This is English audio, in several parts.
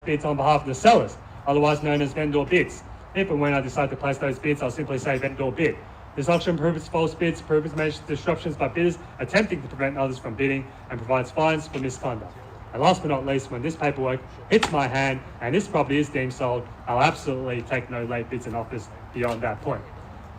bids on behalf of the sellers, otherwise known as vendor bids. If and when I decide to place those bids, I'll simply say vendor bid. This auction prohibits false bids, prohibits major disruptions by bidders attempting to prevent others from bidding, and provides fines for misconduct. And last but not least, when this paperwork hits my hand and this property is deemed sold, I'll absolutely take no late bids and offers beyond that point.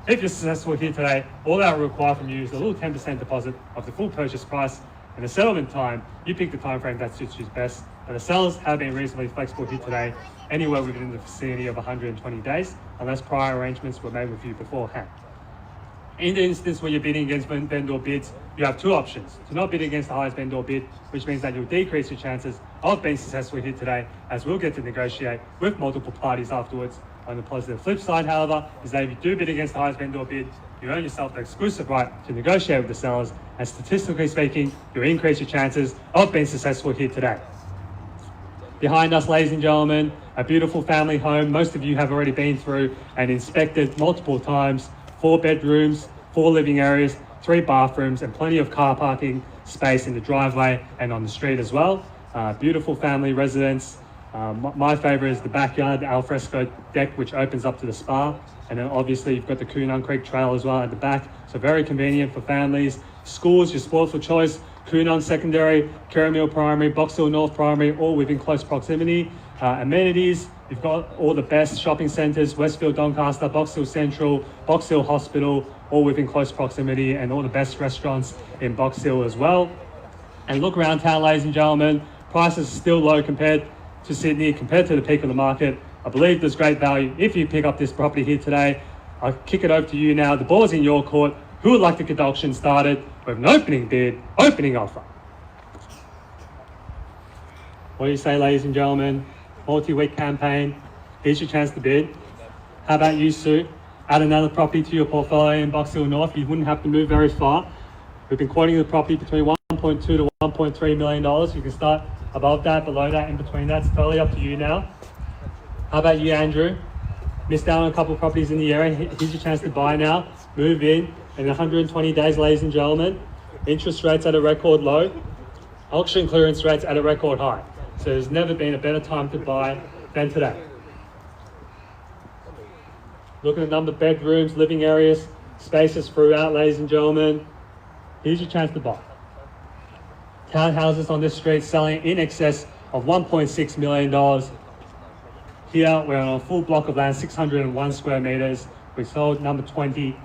If you're successful here today, all that will require from you is a little 10% deposit of the full purchase price, and the settlement time, you pick the time frame that suits you best. And the sellers have been reasonably flexible here today, anywhere within the vicinity of 120 days, unless prior arrangements were made with you beforehand. In the instance where you're bidding against vendor bids, you have two options. To not bid against the highest vendor bid, which means that you'll decrease your chances of being successful here today, as we'll get to negotiate with multiple parties afterwards. On the positive flip side, however, is that if you do bid against the highest vendor bid, you earn yourself the exclusive right to negotiate with the sellers, and statistically speaking, you'll increase your chances of being successful here today. Behind us, ladies and gentlemen, a beautiful family home most of you have already been through and inspected multiple times. 4 bedrooms, 4 living areas, 3 bathrooms, and plenty of car parking space in the driveway and on the street as well. Beautiful family residence. My favourite is the backyard, the alfresco deck, which opens up to the spa. And then obviously you've got the Coonung Creek Trail as well at the back. So very convenient for families. Schools, your sport for choice, Coonung Secondary, Kirramil Primary, Box Hill North Primary, all within close proximity. Amenities, you've got all the best shopping centres, Westfield Doncaster, Box Hill Central, Box Hill Hospital, all within close proximity, and all the best restaurants in Box Hill as well. And look around town, ladies and gentlemen, prices are still low compared to Sydney, compared to the peak of the market. I believe there's great value if you pick up this property here today. I'll kick it over to you now. The ball's in your court. Who would like to get the auction started with an opening bid, opening offer? What do you say, ladies and gentlemen? Multi-week campaign. Here's your chance to bid. How about you, Sue? Add another property to your portfolio in Box Hill North. You wouldn't have to move very far. We've been quoting the property between $1.2 to $1.3 million. You can start above that, below that, in between that. It's totally up to you now. How about you, Andrew? Missed out on a couple of properties in the area. Here's your chance to buy now. Move in 120 days, ladies and gentlemen. Interest rates at a record low. Auction clearance rates at a record high. So there's never been a better time to buy than today. Look at the number of bedrooms, living areas, spaces throughout, ladies and gentlemen. Here's your chance to buy. Townhouses on this street selling in excess of $1.6 million. Here we're on a full block of land, 601 square meters. We sold number 20,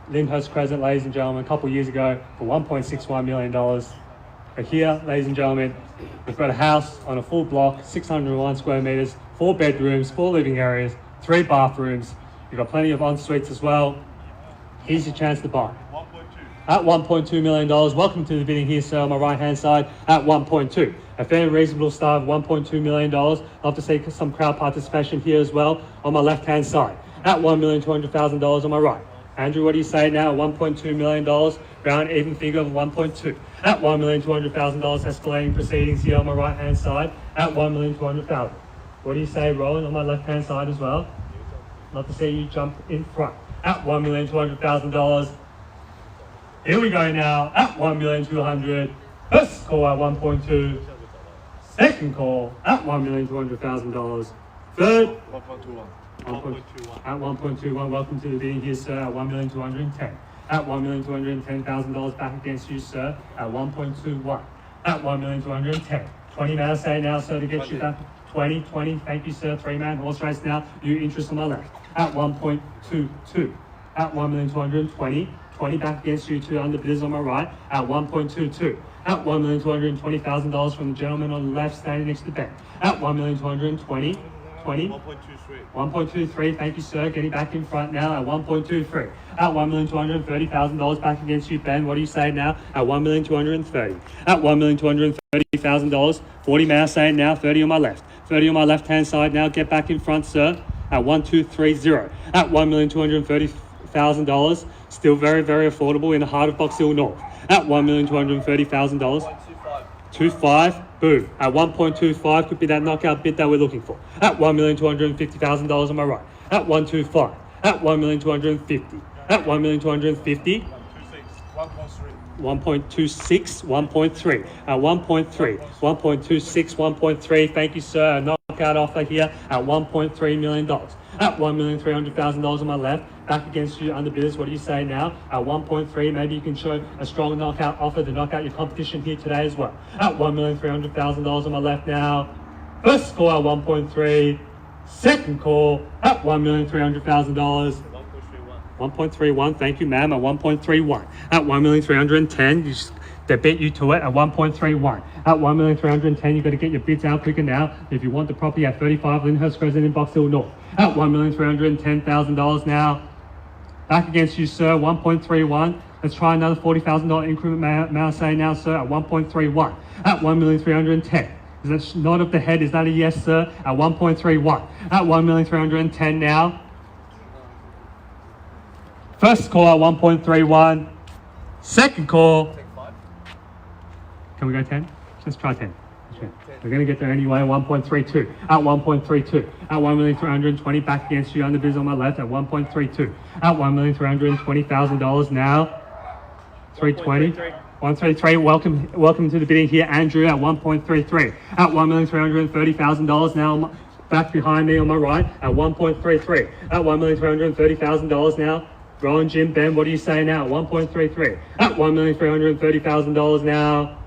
Lyndhurst Crescent, ladies and gentlemen, a couple of years ago for $1.61 million. But here, ladies and gentlemen, we've got a house on a full block, 601 square meters, 4 bedrooms, 4 living areas, 3 bathrooms. You've got plenty of en-suites as well. Here's your chance to buy. At $1.2 million. Welcome to the bidding here, sir, on my right-hand side, at 1.2. A fair and reasonable start of $1.2 million. I'll have to see some crowd participation here as well on my left-hand side, at $1,200,000 on my right. Andrew, what do you say now? $1.2 million, round even figure of 1.2. At $1,200,000, escalating proceedings here on my right-hand side, at $1,200,000. What do you say, Roland, on my left-hand side as well? Love to see you jump in front. At $1,200,000. Here we go now, at $1,200,000. First call at 1.2. Second call at $1,200,000. Third, 1.21. At 1.21, welcome to the bidding here, sir, at $1,210,000. At $1,210,000 back against you, sir, at 1.21. At $1,210,000. 20 now, say now, sir, to get you back. 20, thank you, sir. 3-man horse race now. New interest on my left. At 1.22. At $1,220,000. 20 back against you, 2 underbidders on my right, at 1.22. At $1,220,000 from the gentleman on the left standing next to Ben. At $1,220,000. 1.23, thank you, sir. Getting back in front now at 1.23. At $1,230,000 back against you, Ben. What do you say now? At $1,230,000. At $1,230,000. 40 may I say it now? 30 on my left. 30 on my left-hand side now. Get back in front, sir. At 1,230. At $1,230,000. Still very, very affordable in the heart of Box Hill North. At $1,230,000. 2.5, boom. At 1.25 could be that knockout bid that we're looking for. At $1,250,000 on my right. At 1.25. At $1,250,000. At $1,250,000. 1.26, 1.3. At 1.3. 1.26, 1.3. Thank you, sir. A knockout knockout offer here at $1.3 million. At $1,300,000 on my left, back against you under bidders. What do you say now? At 1.3, maybe you can show a strong knockout offer to knock out your competition here today as well. At $1,300,000 on my left now. First call at 1.3. Second call at $1,300,000. 1.31. Thank you, ma'am. At 1.31. At 1,310,000. They bet you to it at 1.31. At 1,310,000, you've got to get your bids out quicker now if you want the property at 35 Lyndhurst Crescent in Buxton North. At $1,310,000 now. Back against you, sir. 1.31. Let's try another $40,000 increment, may I say now, sir, at 1.31. At 1,310,000. Is that nod of the head? Is that a yes, sir? At 1.31. At 1,310,000 now. First call at 1.31. Second call. Can we go 10? Let's try 10. We're going to get there anyway. 1.32. At 1.32. At 1,320,000 back against you under biz on my left at 1.32. At $1,320,000 now. 320. 133. Welcome to the bidding here, Andrew, at 1.33. At $1,330,000 now. Back behind me on my right at 1.33. At $1,330,000 now. Rowan, Jim, Ben, what do you say now? 1.33. At $1,330,000 now.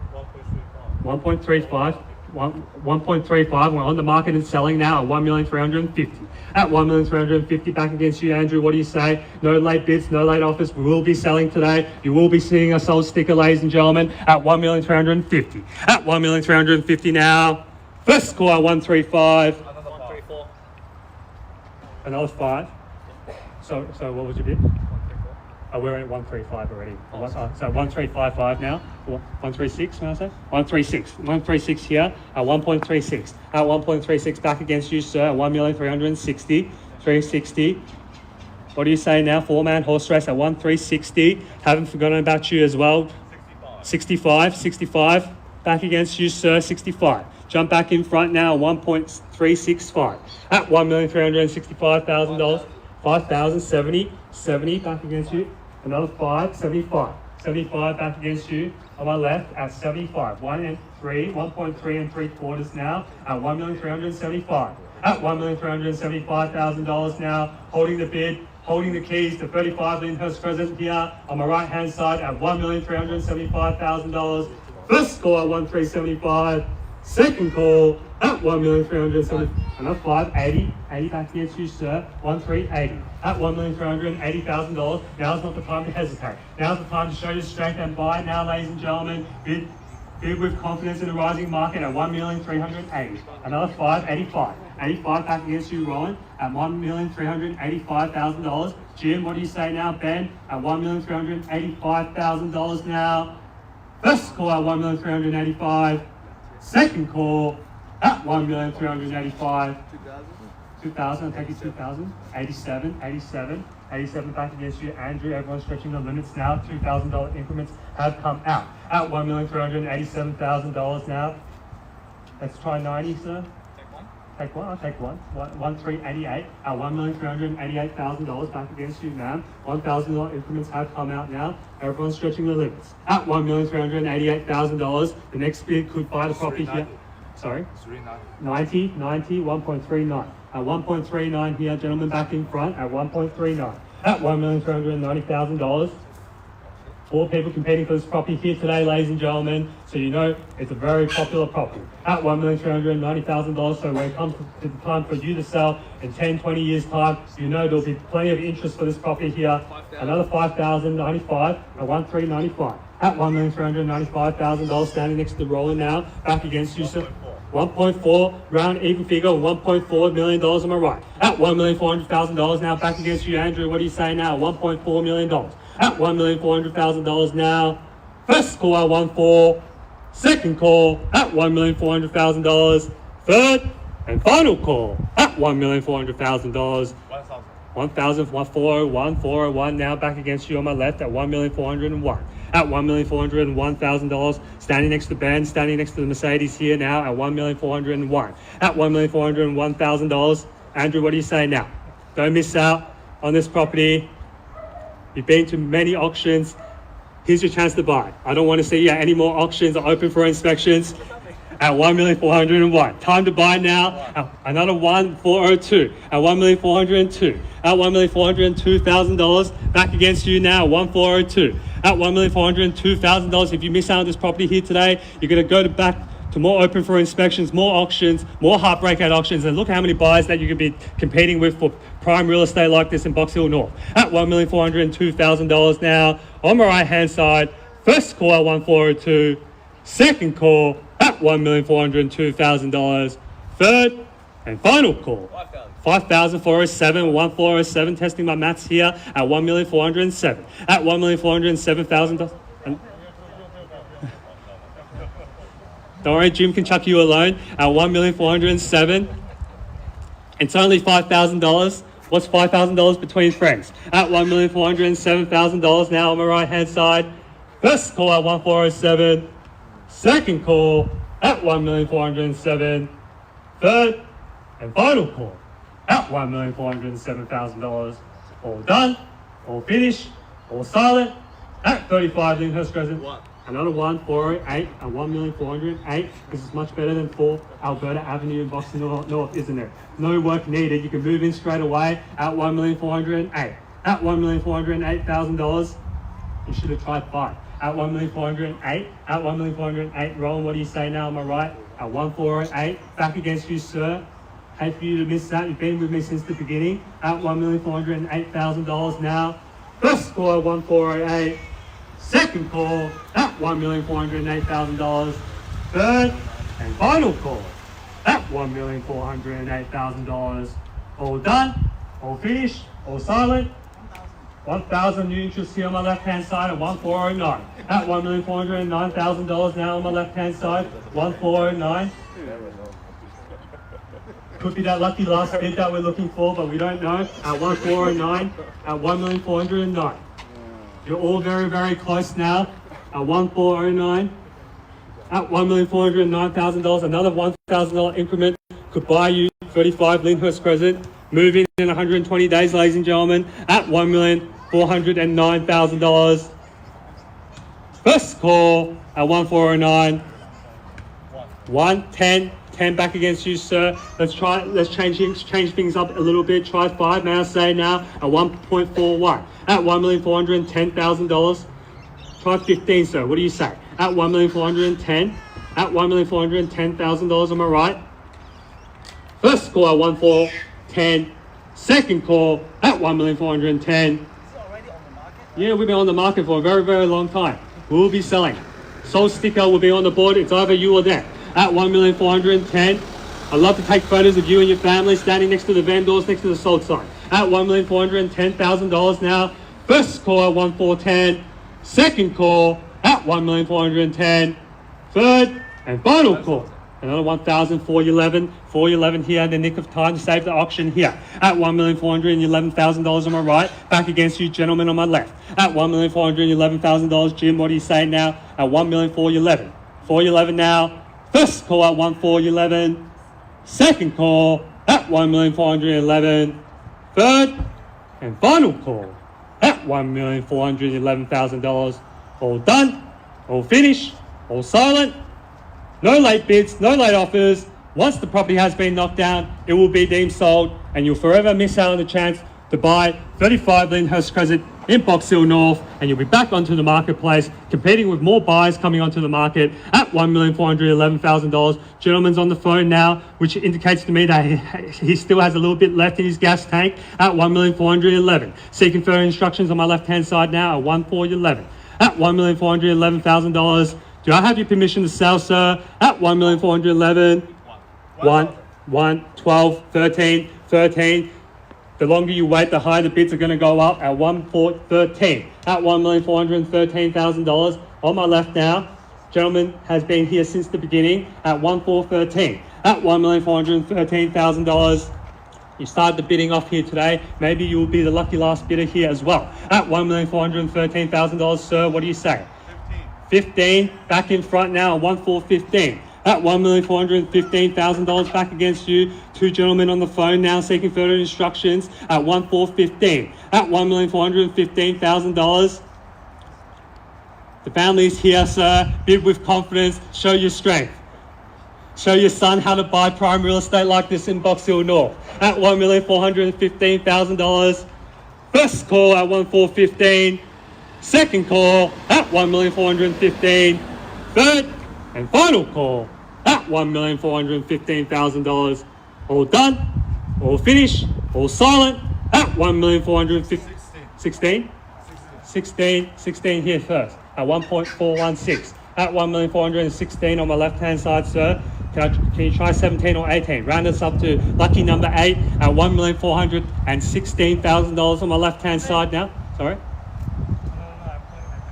1.35. 1.35. We're on the market and selling now at 1,350,000. At 1,350,000 back against you, Andrew. What do you say? No late bids, no late offers. We will be selling today. You will be seeing a sold sticker, ladies and gentlemen, at 1,350,000. At 1,350,000 now. First call at 135. Another 134. Another 5. So what was your bid? We're at 135 already. So 1355 now. 136, may I say? 136. 136 here at 1.36. At 1.36 back against you, sir, at 1,360,000. 360. What do you say now? 4-man horse race at 1,360. Haven't forgotten about you as well. 65. 65. Back against you, sir, 65. Jump back in front now, 1.365. At $1,365,000. 5,000, 70 back against you. Another 5, 75. 75 back against you on my left at 75. 1.3 3/4 now at 1,375,000. At $1,375,000 now, holding the bid, holding the keys to 35 Lyndhurst Crescent here on my right hand side at $1,375,000. First call at 1,375. Second call at 1,370,000. Another 580. 80 back against you, sir. 1,380. At $1,380,000. Now's not the time to hesitate. Now's the time to show your strength and buy now, ladies and gentlemen. Bid with confidence in the rising market at 1,380,000. Another 585. 85 back against you, Rowan, at $1,385,000. Jim, what do you say now, Ben? At $1,385,000 now. First call at 1,385,000. Second call at 1,385,000. 2,000, I'll take you 2,000. 87 back against you, Andrew. Everyone's stretching the limits now. $2,000 increments have come out at $1,387,000 now. Let's try 90, sir. Take one. I'll take one. 1,388 at $1,388,000 back against you, ma'am. $1,000 increments have come out now. Everyone's stretching the limits at $1,388,000. The next bid could buy the property here. Sorry? 90, 1.39. At 1.39 here, gentlemen, back in front at 1.39. At $1,390,000. 4 people competing for this property here today, ladies and gentlemen. So you know it's a very popular property. At $1,390,000. So when it comes to the time for you to sell in 10, 20 years time, you know there'll be plenty of interest for this property here. Another $5,095 at 1,395. At $1,395,000 standing next to the roller now. Back against you, sir. 1.4, round even figure, $1.4 million on my right. At $1,400,000 now, back against you, Andrew. What do you say now? $1.4 million. At $1,400,000 now. First call at 1.4. Second call at $1,400,000. Third and final call at $1,400,000. 1,401 now, back against you on my left at $1,401. At $1,401,000, standing next to Ben, standing next to the Mercedes here now at $1,401. At $1,401,000, Andrew, what do you say now? Don't miss out on this property. You've been to many auctions. Here's your chance to buy. I don't want to see any more auctions are open for inspections. at 1,401,000. Time to buy now. Another 1,402 at 1,402,000. At $1,402,000. Back against you now. 1,402 at $1,402,000. If you miss out on this property here today, you're going to go back to more open for inspections, more auctions, more heartbreak at auctions, and look how many buyers that you could be competing with for prime real estate like this in Box Hill North. At $1,402,000 now. On my right hand side, first call at 1,402, second call at $1,402,000, third and final call 5,407, 1,407, testing my maths here at 1,407, at $1,407,000. Don't worry, Jim can chuck you alone at 1,407. It's only $5,000. What's $5,000 between friends? At $1,407,000 now on my right hand side. First call at 1,407. Second call at 1,407,000. Third and final call at $1,407,000. All done, all finished, all silent at 35 Lyndhurst Crescent. Another 1,408 at 1,408. This is much better than 4 Alberta Avenue in Buxton North, isn't it? No work needed. You can move in straight away at 1,408. At $1,408,000. You should have tried 5. At 1,408. At 1,408. Roland, what do you say now? Am I right? At 1,408. Back against you, sir. Hate for you to miss that. You've been with me since the beginning. At $1,408,000 now. First call at 1,408. Second call at $1,408,000. Third and final call at $1,408,000. All done, all finished, all silent. 1,000 new interest here on my left hand side at 1,409. At $1,409,000 now on my left hand side, 1,409. Could be that lucky last bid that we're looking for, but we don't know. At 1,409, at 1,409. You're all very, very close now at 1,409. At $1,409,000, another $1,000 increment could buy you 35 Lyndhurst Crescent. Moving in 120 days, ladies and gentlemen, at $1,409,000. First call at 1,409. 110. 10 back against you, sir. Let's change things up a little bit. Try 5, may I say now, at 1.41. At $1,410,000. Try 15, sir. What do you say? At $1,410,000. At $1,410,000, am I right? First call at 1,410. Second call at $1,410,000. Is it already on the market? Yeah, we've been on the market for a very, very long time. We'll be selling. Sold sticker will be on the board. It's either you or them. At $1,410,000. I'd love to take photos of you and your family standing next to the vendors, next to the sold sign. At $1,410,000 now. First call at 1,410. Second call at $1,410,000. Third and final call. Another 1,411. 411 here in the nick of time to save the auction here. At $1,411,000 on my right. Back against you gentlemen on my left. At $1,411,000. Jim, what do you say now? At $1,411,000. 411 now. First call at 1,411,000. Second call at 1,411,000. Third and final call at $1,411,000. All done, all finished, all silent. No late bids, no late offers. Once the property has been knocked down, it will be deemed sold, and you'll forever miss out on the chance to buy 35 Lyndhurst Crescent in Box Hill North, and you'll be back onto the marketplace competing with more buyers coming onto the market at $1,411,000. Gentleman's on the phone now, which indicates to me that he still has a little bit left in his gas tank at $1,411,000. Seeking further instructions on my left hand side now at 1,411. At $1,411,000. Do I have your permission to sell, sir? At $1,411,000. 1, 12, 13, 13. The longer you wait, the higher the bids are going to go up at 1,413. At $1,413,000. On my left now, gentleman has been here since the beginning at 1,413. At $1,413,000. You started the bidding off here today. Maybe you will be the lucky last bidder here as well. At $1,413,000, sir, what do you say? 15. Back in front now at 1,415. At $1,415,000 back against you. Two gentlemen on the phone now seeking further instructions at 1,415. At $1,415,000. The family is here, sir. Bid with confidence. Show your strength. show your son how to buy prime real estate like this in Box Hill North at $1,415,000. First call at 1,415. Second call at $1,415,000. Third and final call at $1,415,000. All done, all finished, all silent at $1,415,000. 16 here first at 1.416. At 1,416,000 on my left hand side, sir. Can you try 17 or 18? Round us up to lucky number 8 at $1,416,000 on my left hand side now. Sorry?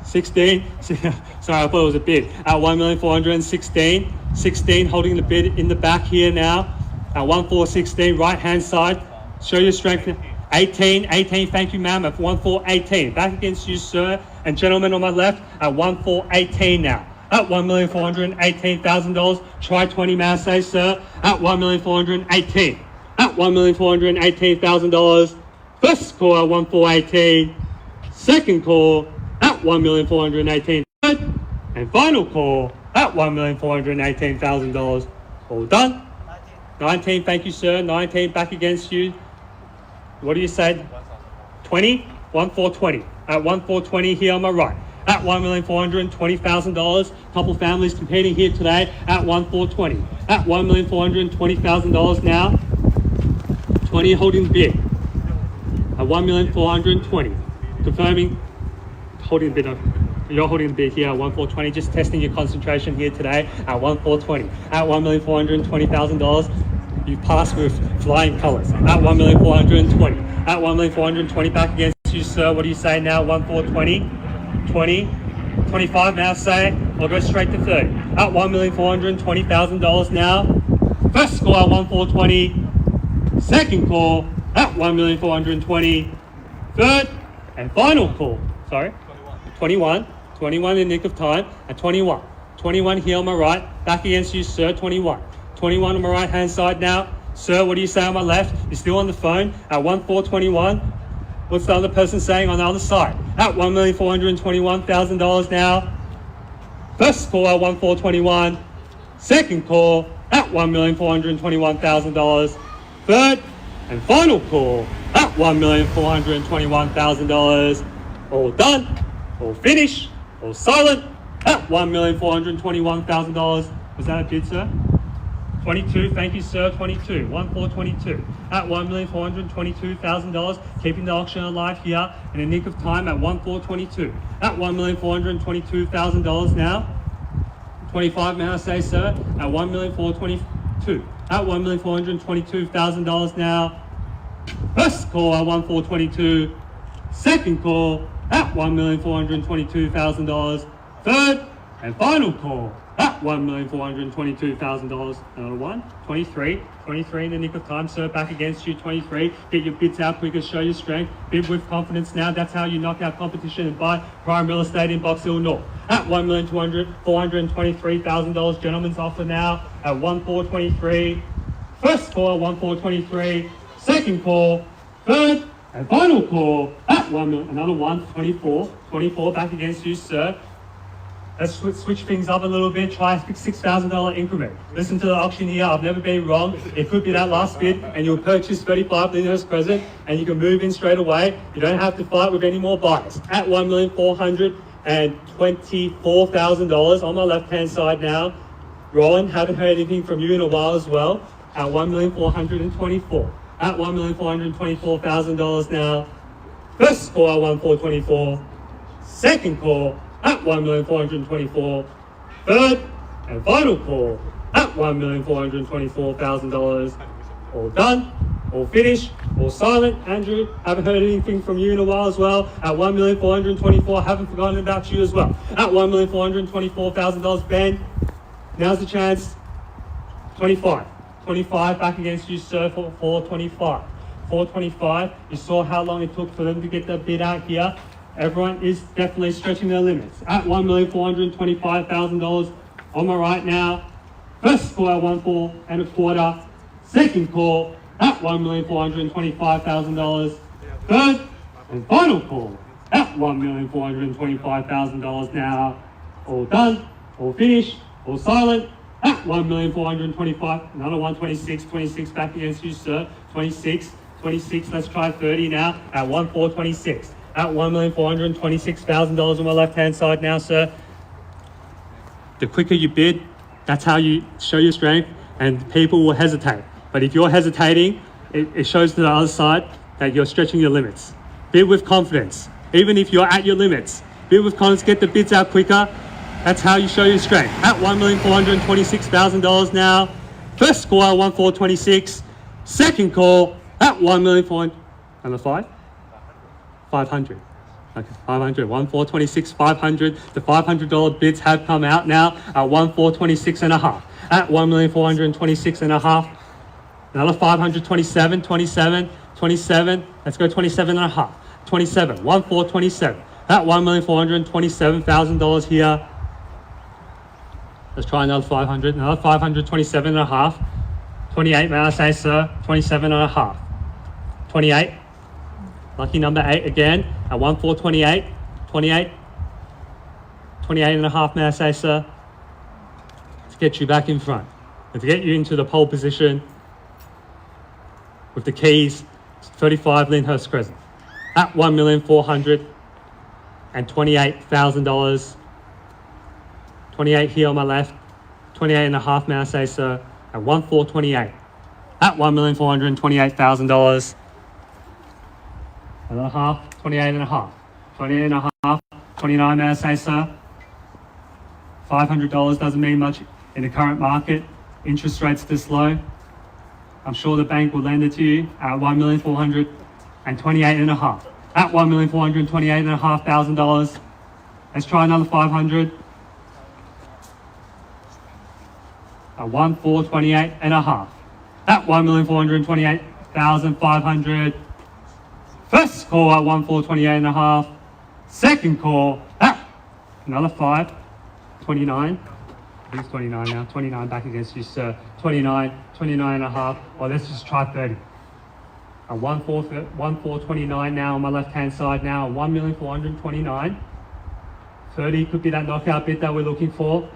16. Sorry, I thought it was a bid. At 1,416,000. 16 holding the bid in the back here now. At 1,416, right hand side. Show your strength. 18, thank you, ma'am, at 1,418. Back against you, sir, and gentlemen on my left at 1,418 now. At $1,418,000. Try 20, may I say, sir, at $1,418,000. At $1,418,000. First call at 1,418. Second call at $1,418,000. Third and final call at $1,418,000. All done? 19, thank you, sir. 19, back against you. What do you say? 20? 1,420. At 1,420 here on my right. At $1,420,000. Couple families competing here today at 1,420. At $1,420,000 now. 20 holding bid. At $1,420,000. Confirming. Holding the bid. You're holding the bid here at 1,420. Just testing your concentration here today at 1,420. At $1,420,000. You passed with flying colours at $1,420,000. At $1,420,000 back against you, sir. What do you say now? 1,420,000, 20, 25 now, say. I'll go straight to 30. At $1,420,000 now. First score at 1,420,000. Second call at 1,420,000. Third and final call. Sorry. 21 in the nick of time. At 21 here on my right. Back against you, sir. 21 on my right hand side now. Sir, what do you say on my left? You're still on the phone at 1,421. What's the other person saying on the other side? At $1,421,000 now. First call at 1,421. Second call at $1,421,000. Third and final call at $1,421,000. All done, all finished, all silent at $1,421,000. Was that a bid, sir? 22, thank you, sir. 22, 1,422 at $1,422,000. Keeping the auction alive here in the nick of time at 1,422 at $1,422,000 now. 25, may I say, sir, at $1,422 at $1,422,000 now. First call at 1,422. Second call at $1,422,000. Third and final call at $1,422,000. Another one. 23 in the nick of time, sir. Back against you. 23. Get your bids out quicker. Show your strength. Bid with confidence now. That's how you knock out competition and buy prime real estate in Box Hill North. At $1,423,000. Gentlemen's offer now at 1,423. First call at 1,423. Second call. Third and final call at another one. 24 back against you, sir. Let's switch things up a little bit. Try a $6,000 increment. Listen to the auction here. I've never been wrong. It could be that last bid, and you'll purchase 35 Lyndhurst Crescent, and you can move in straight away. You don't have to fight with any more buyers. At $1,424,000 on my left-hand side now. Roland, haven't heard anything from you in a while as well. At $1,424,000. At $1,424,000 now. First call at 1,424. Second call at $1,424,000. Third and final call at $1,424,000. All done, all finished, all silent. Andrew, haven't heard anything from you in a while as well. At $1,424,000, haven't forgotten about you as well. At $1,424,000, Ben, now's the chance. 25 back against you, sir, for 425. 425, you saw how long it took for them to get the bid out here. Everyone is definitely stretching their limits. At $1,425,000 on my right now. First call at 1,425. Second call at $1,425,000. Third and final call at $1,425,000 now. All done, all finished, all silent At 1,425,000. Another 126, 26 back against you, sir. 26, 26. Let's try 30 now. At 1,426. At $1,426,000 on my left-hand side now, sir. The quicker you bid, that's how you show your strength, and people will hesitate. But if you're hesitating, it shows to the other side that you're stretching your limits. Bid with confidence. Even if you're at your limits, bid with confidence, get the bids out quicker. That's how you show your strength. At $1,426,000 now. First score, 1,426. Second call at $1,400,000. Number 5? 500. Okay, 500. 1,426, 500. The $500 bids have come out now at 1,426.5. At 1,426.5. Another 527, 27, 27. Let's go 27.5. 27. 1,427. At $1,427,000 here. Let's try another 500. Another 527.5. 28, may I say, sir? 27.5. 28. Lucky number 8 again at 1,428. 28. 28.5, may I say, sir? To get you back in front. And to get you into the pole position with the keys, 35 Lyndhurst Crescent. At $1,428,000. 28 here on my left. 28.5, may I say, sir? At 1,428. At $1,428,000. Another half, 28.5. 28.5, 29, may I say, sir? $500 doesn't mean much in the current market. Interest rates this low. I'm sure the bank will lend it to you at $1,428.5. At $1,428,500. Let's try another 500. At 1,428.5. At $1,428,500. First call at 1,428.5. Second call at another 5. 29. Who's 29 now? 29 back against you, sir. 29, 29.5. Well, let's just try 30. At 1,429 now on my left-hand side now. 1,429. 30 could be that knockout bid that we're looking for.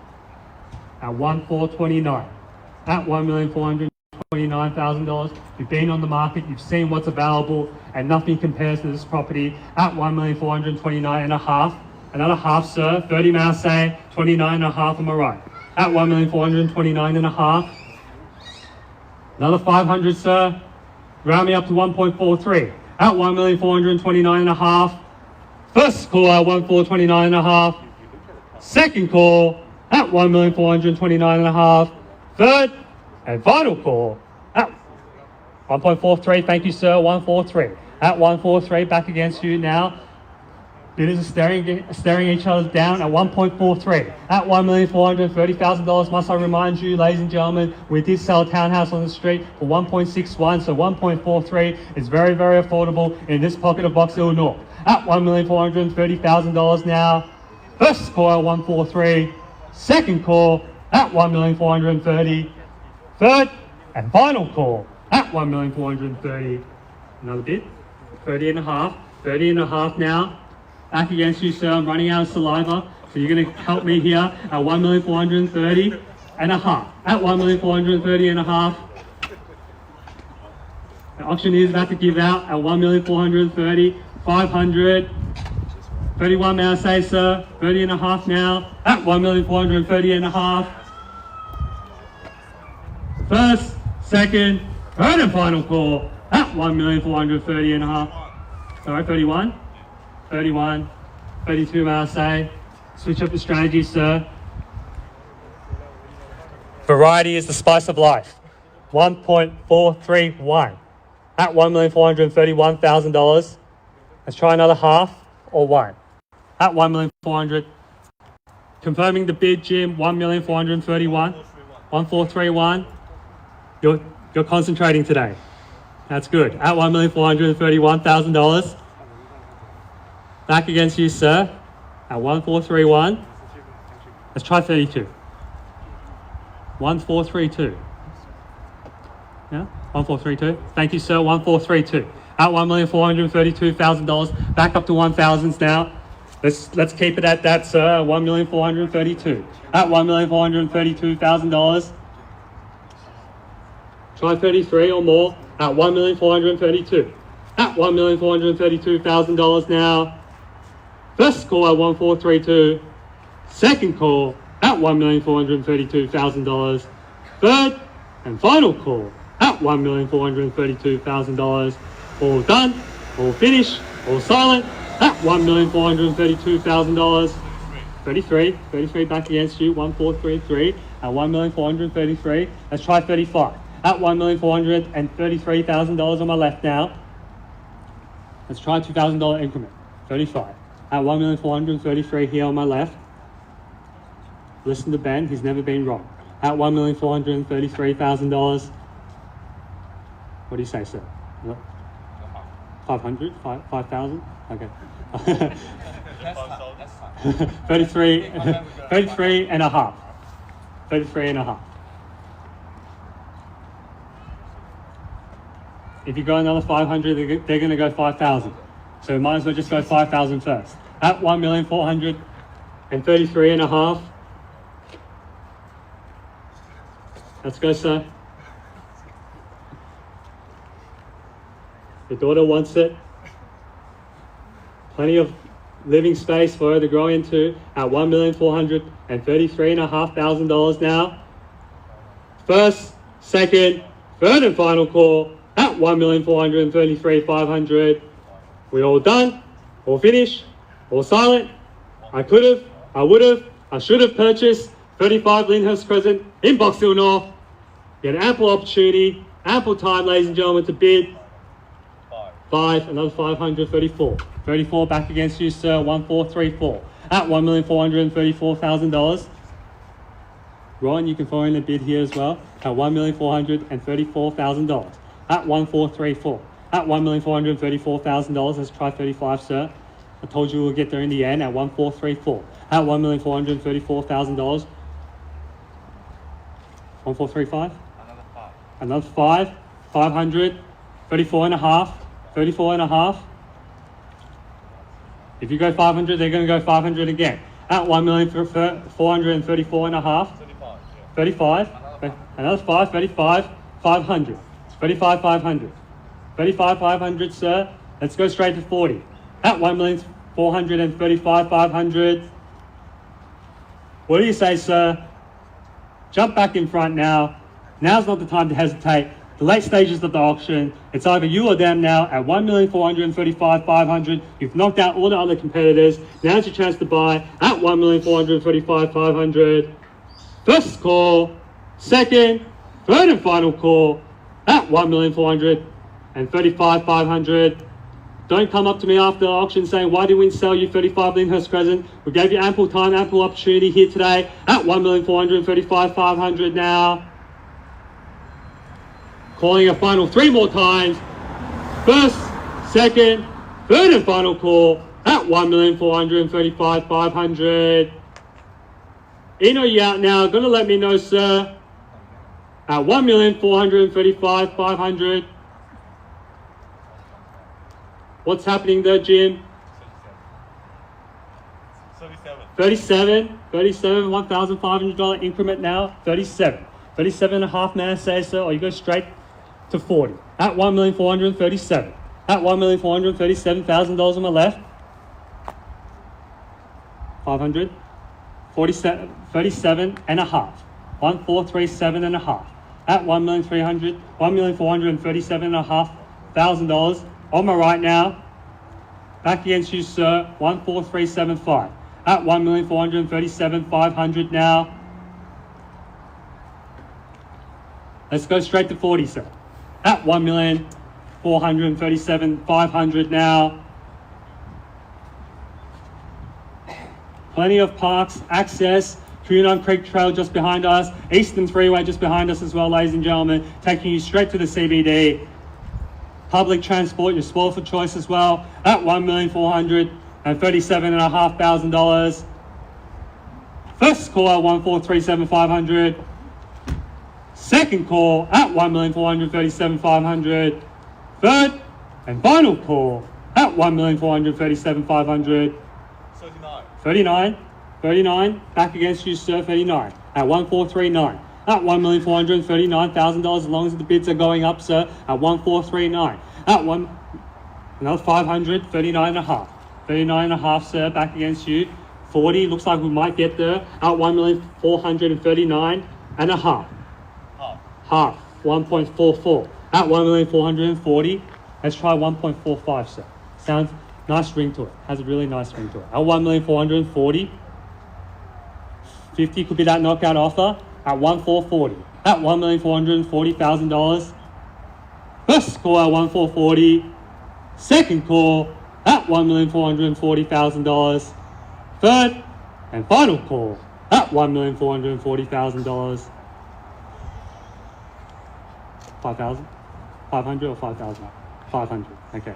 At 1,429. At $1,429,000. You've been on the market, you've seen what's available, and nothing compares to this property at $1,429.5. Another half, sir. 30, may I say? 29.5 on my right. At $1,429.5. Another 500, sir. Round me up to 1.43. At $1,429.5. First call at 1,429.5. Second call at $1,429.5. Third and final call at 1.43. Thank you, sir. 143. At 143, back against you now. Bidders are staring each other down at 1.43. At $1,430,000. Must I remind you, ladies and gentlemen, we did sell a townhouse on the street for 1.61, so 1.43 is very, very affordable in this pocket of Box Hill North. At $1,430,000 now. First call at 143. Second call at $1,430,000. Third and final call at $1,430,000. Another bid. 30.5. 30.5 now. Back against you, sir. I'm running out of saliva, so you're going to help me here at $1,430,500. At $1,430,500. The auctioneer is about to give out at $1,430,500. 31, may I say, sir? 30.5 now. At $1,430,500. First, second, third and final call at $1,430,500. Sorry, 31. 31, 32, may I say. Switch up the strategy, sir. Variety is the spice of life. 1.431 at $1,431,000. Let's try another half or one. At $1,400,000. Confirming the bid, Jim. $1,431,000. 1,431. You're concentrating today. That's good. At $1,431,000. Back against you, sir. At 1,431. Let's try 32. 1,432. Yeah? 1,432. Thank you, sir. 1,432. At $1,432,000. Back up to 1,000s now. Let's keep it at that, sir. 1,432,000. At $1,432,000. Try 33 or more. At 1,432,000. At $1,432,000 now. First call at 1,432. Second call at $1,432,000. Third and final call at $1,432,000. All done, all finished, all silent at $1,432,000. 33 back against you, 1,433 at $1,433,000. Let's try 35 at $1,433,000 on my left now. Let's try a $2,000 increment. 35 at $1,433,000 here on my left. Listen to Ben, he's never been wrong. At $1,433,000. What do you say, sir? 500? 5,000? Okay. 33 and a half. 33 and a half. If you go another 500, they're going to go 5,000. So might as well just go 5,000 first. At 1,433 and a half. Let's go, sir. Your daughter wants it. Plenty of living space for her to grow into at $1,433,500 now. First, second, third and final call at $1,433,500. We all done, all finished, all silent. I could have, I would have, I should have purchased 35 Lyndhurst Crescent in Buxton North. You had ample opportunity, ample time, ladies and gentlemen, to bid. 5, another 534. 34 back against you, sir, 1,434. At $1,434,000. Ron, you can throw in a bid here as well. At $1,434,000. At 1,434. At $1,434,000. Let's try 35, sir. I told you we'll get there in the end at 1,434. At $1,434,000. 1,435. Another 5. 500. 34 and a half. 34 and a half. If you go 500, they're going to go 500 again. At 1,434 and a half. 35. Another 5. 35. 500. 35. 500. 35. 500, sir. Let's go straight to 40. At 1,435,500. What do you say, sir? Jump back in front now. Now's not the time to hesitate. The late stages of the auction, it's either you or them now at 1,435,500. You've knocked out all the other competitors. Now's your chance to buy at 1,435,500. First call, second, third and final call at 1,435,500. Don't come up to me after the auction saying, why did we sell you 35 Lyndhurst Crescent? We gave you ample time, ample opportunity here today at 1,435,500 now. Calling a final 3 more times. First, second, third and final call at 1,435,500. In or you out now? Gonna let me know, sir. At 1,435,500. What's happening there, Jim? 37, $1,500 increment now. 37 and a half, may I say, sir, or you go straight to 40 at 1,437. At $1,437,000 on my left. 500. 47, 37 and a half. 1,437 and a half. At $1,437,500 on my right now. Back against you, sir. 1,437,500. At $1,437,500 now. Let's go straight to 40, sir. At $1,437,500 now. Plenty of parks, access, Huron Creek Trail just behind us, Eastern Freeway just behind us as well, ladies and gentlemen, taking you straight to the CBD. Public transport, your spoil for choice as well, at $1,437,500. First call at 1,437,500. Second call at 1,437,500. Third and final call at 1,437,500. 39, 39, back against you, sir, 39, at 1439. At $1,439,000, as long as the bids are going up, sir, at 1439. At another 500, 39 and a half. 39 and a half, sir, back against you. 40, looks like we might get there. At 1,439 and a half. Half, 1.44. At 1,440, let's try 1.45, sir. Sounds nice ring to it. Has a really nice ring to it. At 1,440, 50 could be that knockout offer. At 1,440. At $1,440,000. First call at 1,440. Second call at $1,440,000. Third and final call at $1,440,000. 5,000? 500 or 5,000? 500. Okay.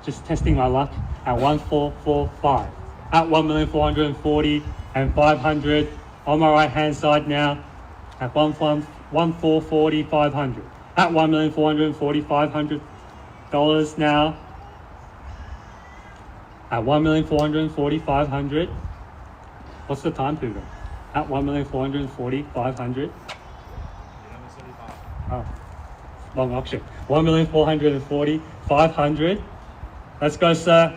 Just testing my luck at 1,445. At 1,440 and 500. On my right hand side now at 1,440, 500. At $1,440,000, $500 now. At 1,440,000, 500. What's the time, Puga? At 1,440,000, 500. Oh, long auction. 1,440,000, 500. Let's go, sir.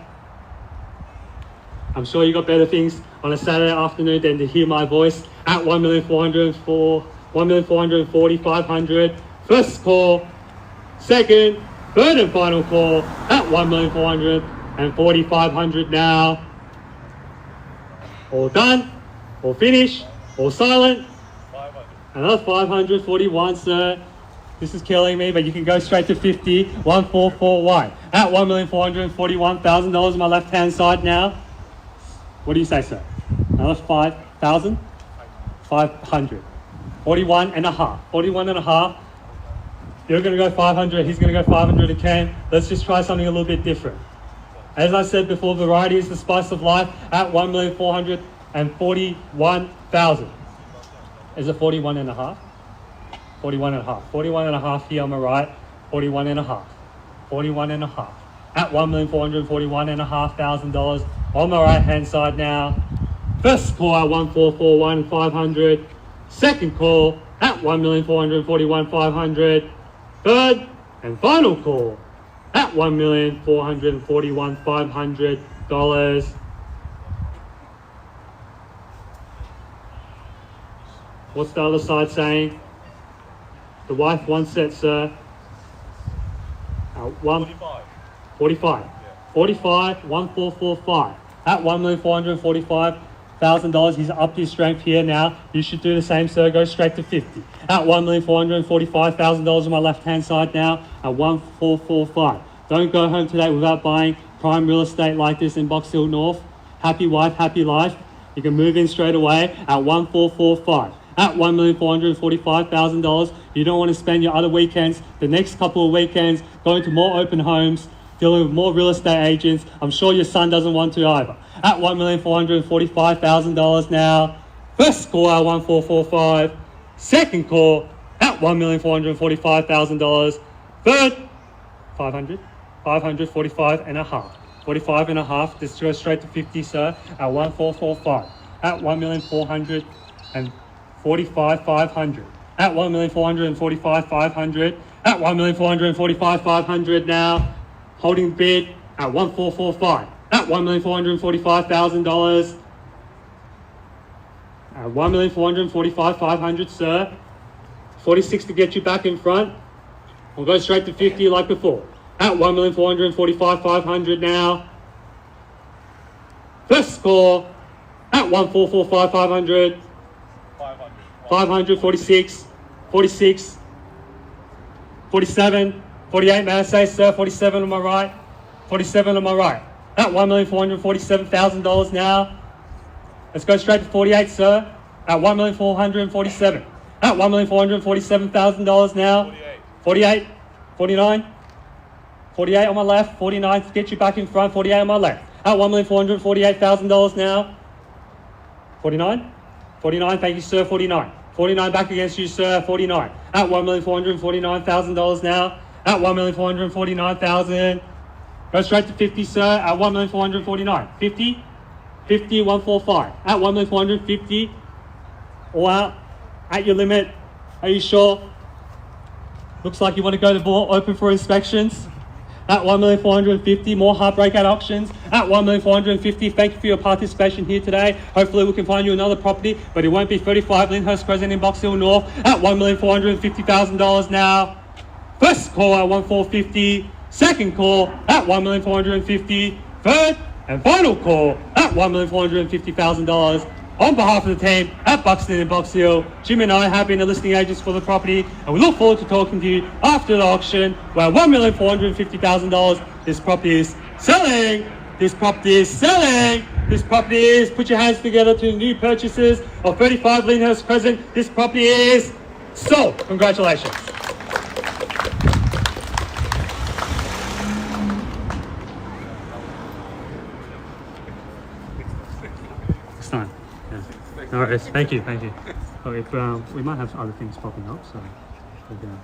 I'm sure you got better things on a Saturday afternoon than to hear my voice. At 1,440,000, 500. First call, second, third and final call at 1,440,000, 500 now. All done, all finished, all silent. 500. Another 541, sir. This is killing me, but you can go straight to 50. 1,441 at $1,441,000 on my left hand side now. What do you say, sir? Another 5,000? 500. 41 and a half. 41 and a half. You're going to go 500. He's going to go 500 again. Let's just try something a little bit different. As I said before, variety is the spice of life at 1,441,000. Is it 41 and a half? 41 and a half. 41 and a half here on my right. 41 and a half. 41 and a half. At $1,441,500 on my right hand side now. First call at 1,441,000, 500. Second call at 1,441,000, 500. Third and final call at $1,441,000, $500. What's the other side saying? The wife wants it, sir. 45. 45. 45, 1,445. At $1,445,000, he's upped his strength here now. You should do the same, sir. Go straight to 50. At $1,445,000 on my left-hand side now. At 1,445. Don't go home today without buying prime real estate like this in Box Hill North. Happy wife, happy life. You can move in straight away at 1,445. At $1,445,000, you don't want to spend your other weekends, the next couple of weekends, going to more open homes, dealing with more real estate agents. I'm sure your son doesn't want to either. At $1,445,000 now. First call at 1,445. Second call at $1,445,000. Third, 500. 545 and a half. 45 and a half. Just go straight to 50, sir. At 1,445. At 1,445,500. At 1,445,500. At 1,445,500 now. Holding bid at 1,445. At $1,445,000. At 1,445,500, sir. 46 to get you back in front. We'll go straight to 50 like before. At 1,445,500 now. First score at 1,445,500. 500, 46, 46, 47, 48, may I say, sir? 47 on my right. 47 on my right. At $1,447,000 now. Let's go straight to 48, sir. At $1,447,000. At $1,447,000 now. 48, 49, 48 on my left. 49 to get you back in front. 48 on my left. At $1,448,000 now. 49, 49, thank you, sir. 49. 49 back against you, sir. 49. At $1,449,000 now. At $1,449,000. Go straight to 50, sir. At $1,449,000. 50. 50, 145. At 1,450,000, all out, at your limit. Are you sure? Looks like you want to go the ball open for inspections. At 1,450,000, more heartbreak at auctions. At 1,450,000, thank you for your participation here today. Hopefully we can find you another property, but it won't be 35 Lyndhurst Crescent in Box Hill North. At $1,450,000 now. First call at 1,450,000. Second call at 1,450,000. Third and final call at $1,450,000. On behalf of the team at Buxton and Box Hill, Jim and I have been the listing agents for the property, and we look forward to talking to you after the auction, where $1,450,000, this property is selling. This property is selling. This property is, put your hands together to new purchasers of 35 Lyndhurst Crescent. This property is sold. Congratulations. It's time. Yeah. No worries. Thank you. Oh, if, we might have other things popping up, so we're gonna